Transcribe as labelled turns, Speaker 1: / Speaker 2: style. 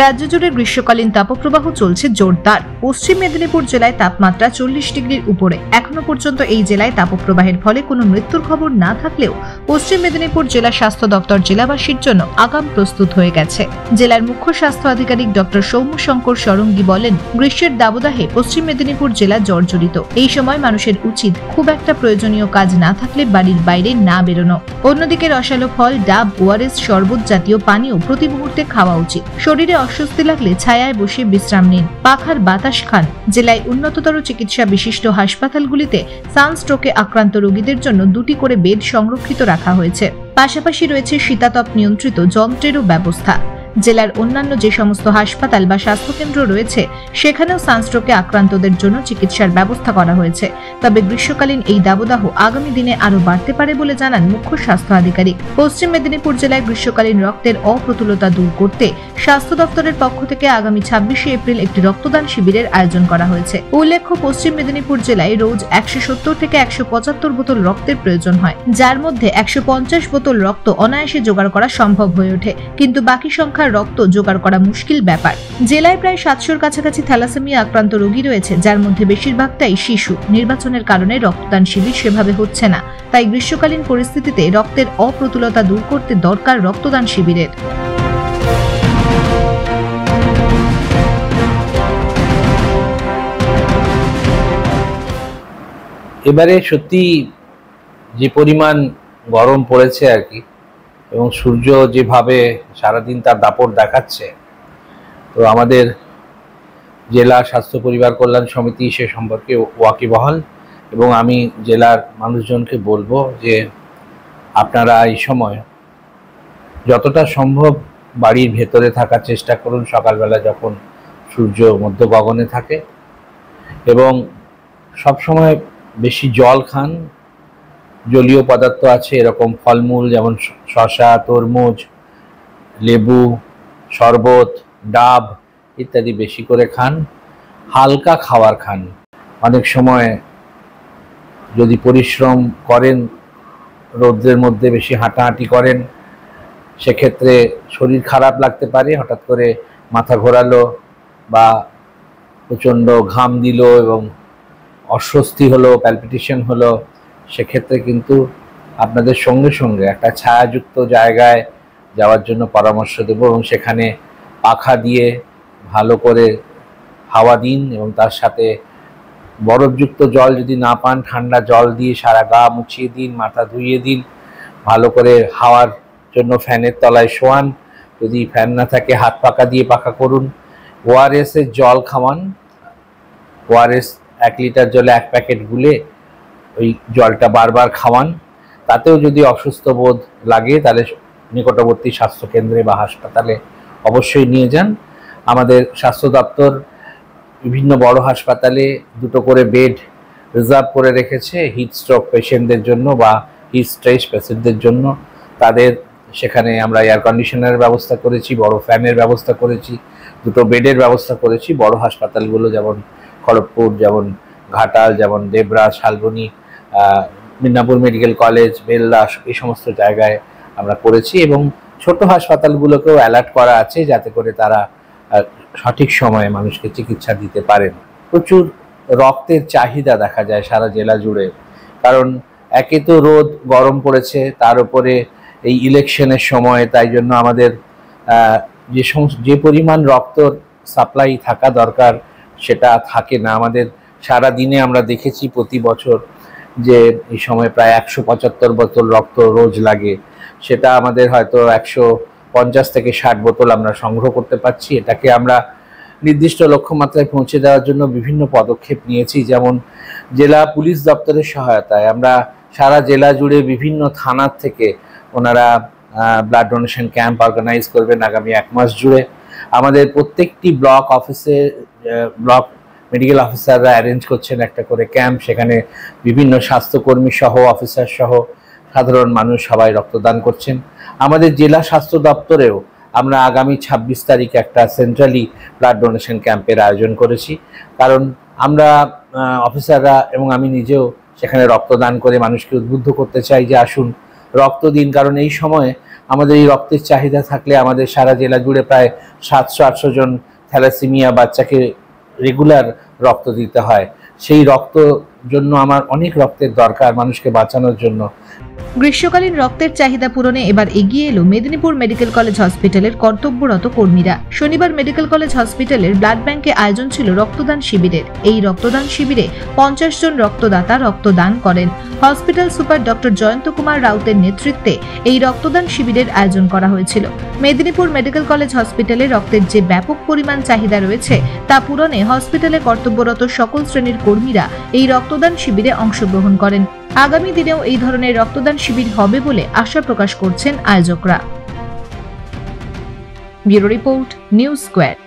Speaker 1: রাজ্য জুড়ে গ্রীষ্মকালীন তাপপ্রবাহ চলছে জোরদার। পশ্চিম মেদিনীপুর জেলায় তাপমাত্রা 40 ডিগ্রির উপরে। এখনো পর্যন্ত এই জেলায় তাপপ্রবাহের ফলে কোনো মৃত্যুর খবর না থাকলেও পশ্চিম মেদিনীপুর জেলা স্বাস্থ্য দপ্তর জেলাবাসীর জন্য আগাম প্রস্তুত হয়ে গেছে। জেলার মুখ্য স্বাস্থ্য আধিকারিক ডক্টর সৌম্য শঙ্কর সরঙ্গী বলেন, গ্রীষ্মের দাবদাহে পশ্চিম মেদিনীপুর জেলা জর্জরিত। এই সময় মানুষের উচিত খুব একটা প্রয়োজনীয় কাজ না থাকলে বাড়ির বাইরে না বেরোনো। অন্যদিকে রসালো ফল, ডাব, ওআরএস, শরবত জাতীয় পানীয় প্রতি মুহূর্তে খাওয়া উচিত। শরীরে অস্বস্তি লাগলে ছায়ায় বসে বিশ্রাম নিন, পাখার বাতাস খান। জেলায় উন্নততর চিকিৎসা বিশিষ্ট হাসপাতালগুলিতে সানস্ট্রোকে আক্রান্ত রোগীদের জন্য 2টি করে বেড সংরক্ষিত রাখা হয়েছে। পাশাপাশি রয়েছে শীতাতপ নিয়ন্ত্রিত যন্ত্রেরও ব্যবস্থা। জেলার অন্যান্য যে সমস্ত হাসপাতাল বা স্বাস্থ্যকেন্দ্র রয়েছে সেখানেও সানস্ট্রোকে আক্রান্তদের জন্য চিকিৎসার ব্যবস্থা করা হয়েছে। তবে গ্রীষ্মকালীন এই দাবদাহ আগামী দিনে আরো বাড়তে পারে বলে জানান মুখ্য স্বাস্থ্য আধিকারিক। পশ্চিম মেদিনীপুর জেলায় গ্রীষ্মকালীন রক্তের অপ্রতুলতা দূর করতে স্বাস্থ্য দপ্তরের পক্ষ থেকে আগামী 26শে এপ্রিল একটি রক্তদান শিবিরের আয়োজন করা হয়েছে। উল্লেখ্য, পশ্চিম মেদিনীপুর জেলায় রোজ 170 থেকে 175 বোতল রক্তের প্রয়োজন হয়, যার মধ্যে 150 বোতল রক্ত অনায়াসে জোগাড় করা সম্ভব হয়ে ওঠে, কিন্তু বাকি সংখ্যা রক্ত জোগাড় করা মুশকিল ব্যাপার। জেলায় প্রায় 700-র কাছাকাছি থ্যালাসেমিয়া আক্রান্ত রোগী রয়েছে, যার মধ্যে বেশিরভাগটাই শিশু। নির্বাচনের কারণে রক্তদান শিবির সেভাবে হচ্ছে না, তাই গ্রীষ্মকালীন পরিস্থিতিতে রক্তের অপ্রতুলতা দূর করতে দরকার রক্তদান শিবিরের।
Speaker 2: এবারে সত্যি যে পরিমাণ গরম পড়েছে আর কি, এবং সূর্য যেভাবে সারাদিন তার দাপট দেখাচ্ছে, তো আমাদের জেলা স্বাস্থ্য পরিবার কল্যাণ সমিতি সে সম্পর্কে ওয়াকিবহাল। এবং আমি জেলার মানুষজনকে বলবো যে আপনারা এই সময় যতটা সম্ভব বাড়ির ভেতরে থাকার চেষ্টা করুন সকালবেলা যখন সূর্য মধ্য গগনে থাকে, এবং সবসময় বেশি জল খান। জলীয় পদার্থ আছে এরকম ফলমূল যেমন শসা, তরমুজ, লেবু, শরবত, ডাব ইত্যাদি বেশি করে খান। হালকা খাবার খান। অনেক সময় যদি পরিশ্রম করেন, রৌদ্রের মধ্যে বেশি হাঁটাহাঁটি করেন, সেক্ষেত্রে শরীর খারাপ লাগতে পারে। হঠাৎ করে মাথা ঘোরালো বা প্রচণ্ড ঘাম দিল এবং অস্বস্তি হলো, প্যালপিটেশন হলো, সেক্ষেত্রে কিন্তু আপনাদের সঙ্গে সঙ্গে একটা ছায়াযুক্ত জায়গায় যাওয়ার জন্য পরামর্শ দেব, এবং সেখানে পাখা দিয়ে ভালো করে হাওয়া দিন, এবং তার সাথে বরফযুক্ত জল যদি না পান ঠান্ডা জল দিয়ে সারা গা মুছিয়ে দিন, মাথা ধুইয়ে দিন, ভালো করে হাওয়ার জন্য ফ্যানের তলায় শোয়ান। যদি ফ্যান না থাকে হাত পাখা দিয়ে পাখা করুন। ওআরএস এর জল খাওয়ান। ওআরএস 1 লিটার জলে 1 প্যাকেট গুলে ওই জলটা বারবার খাওয়ান। তাতেও যদি অসুস্থ বোধ লাগে তাহলে নিকটবর্তী স্বাস্থ্যকেন্দ্রে বা হাসপাতালে অবশ্যই নিয়ে যান। আমাদের স্বাস্থ্য দপ্তর বিভিন্ন বড় হাসপাতালে 2টো করে বেড রিজার্ভ করে রেখেছে হিট স্ট্রোক পেশেন্টদের জন্য বা হিট স্ট্রেস পেশেন্টদের জন্য। তাদের সেখানে আমরা এয়ার কন্ডিশনারের ব্যবস্থা করেছি, বড় ফ্যানের ব্যবস্থা করেছি, 2টো বেডের ব্যবস্থা করেছি। বড় হাসপাতালগুলো যেমন খড়গপুর, যেমন ঘাটাল, যেমন দেবরা, শালবনী, মিদনাপুর মেডিকেল কলেজ, বেলদা, এই সমস্ত জায়গায় আমরা করেছি। এবং ছোট হাসপাতালগুলোকেও অ্যালার্ট করা আছে যাতে করে তারা সঠিক সময়ে মানুষকে চিকিৎসা দিতে পারেন। প্রচুর রক্তের চাহিদা দেখা যায় সারা জেলা জুড়ে, কারণ একে তো রোদ গরম পড়েছে, তার উপরে এই ইলেকশনের সময়, তাই জন্য আমাদের যে পরিমাণ রক্ত সাপ্লাই থাকা দরকার সেটা থাকে না। আমাদের সারা দিনে আমরা দেখেছি প্রতি বছর যে এই সময় প্রায় 175 বোতল রক্ত রোজ লাগে, সেটা আমাদের হয়তো 150 থেকে 60 বোতল আমরা সংগ্রহ করতে পারছি। এটাকে আমরা নির্দিষ্ট লক্ষ্যমাত্রায় পৌঁছে দেওয়ার জন্য বিভিন্ন পদক্ষেপ নিয়েছি। যেমন জেলা পুলিশ দপ্তরের সহায়তায় আমরা সারা জেলা জুড়ে বিভিন্ন থানার থেকে ওনারা ব্লাড ডোনেশন ক্যাম্প অর্গানাইজ করবেন আগামী 1 মাস জুড়ে। আমাদের প্রত্যেকটি ব্লক অফিসে ব্লক মেডিকেল অফিসাররা অ্যারেঞ্জ করছেন একটা করে ক্যাম্প, সেখানে বিভিন্ন স্বাস্থ্যকর্মী সহ, অফিসার সহ সাধারণ মানুষ সবাই রক্তদান করছেন। আমাদের জেলা স্বাস্থ্য দপ্তরেও আমরা আগামী 26 তারিখে একটা সেন্ট্রালি ব্লাড ডোনেশন ক্যাম্পের আয়োজন করেছি, কারণ আমরা অফিসাররা এবং আমি নিজেও সেখানে রক্তদান করে মানুষকে উদ্বুদ্ধ করতে চাই যে আসুন রক্ত দিন। কারণ এই সময়ে আমাদের এই রক্তের চাহিদা থাকলে আমাদের সারা জেলা জুড়ে প্রায় 700-800 জন থ্যালাসেমিয়া বাচ্চাকে রেগুলার রক্ত দিতে হয়। সেই রক্ত জন্য আমার অনেক রক্তের দরকার মানুষকে বাঁচানোর জন্য।
Speaker 1: গ্রীষ্মকালীন রক্তের চাহিদা পূরণে এবার এগিয়ে এলো মেদিনীপুর মেডিকেল কলেজ হসপিটালের কর্তব্যরত কর্মীরা। শনিবার মেডিকেল কলেজ হসপিটালের ব্লাড ব্যাংকে আয়োজন ছিল রক্তদান শিবিরের। এই রক্তদান শিবিরে 50 জন রক্তদাতা রক্তদান করেন। Hospital super doctor Jayanta Kumar রাউতের নেতৃত্বে এই রক্তদান শিবিরের আয়োজন করা হয়েছিল। মেদিনীপুর মেডিকেল কলেজ হসপিটালে রক্তের যে ব্যাপক পরিমাণ চাহিদা রয়েছে তা পূরণে হসপিটালে কর্তব্যরত সকল শ্রেণীর কর্মীরা এই রক্তদান শিবিরে অংশগ্রহণ করেন। আগামী দিনেও এই ধরনের রক্তদান শিবির হবে বলে আশা প্রকাশ করছেন আয়োজকরা। Bureau report, news square.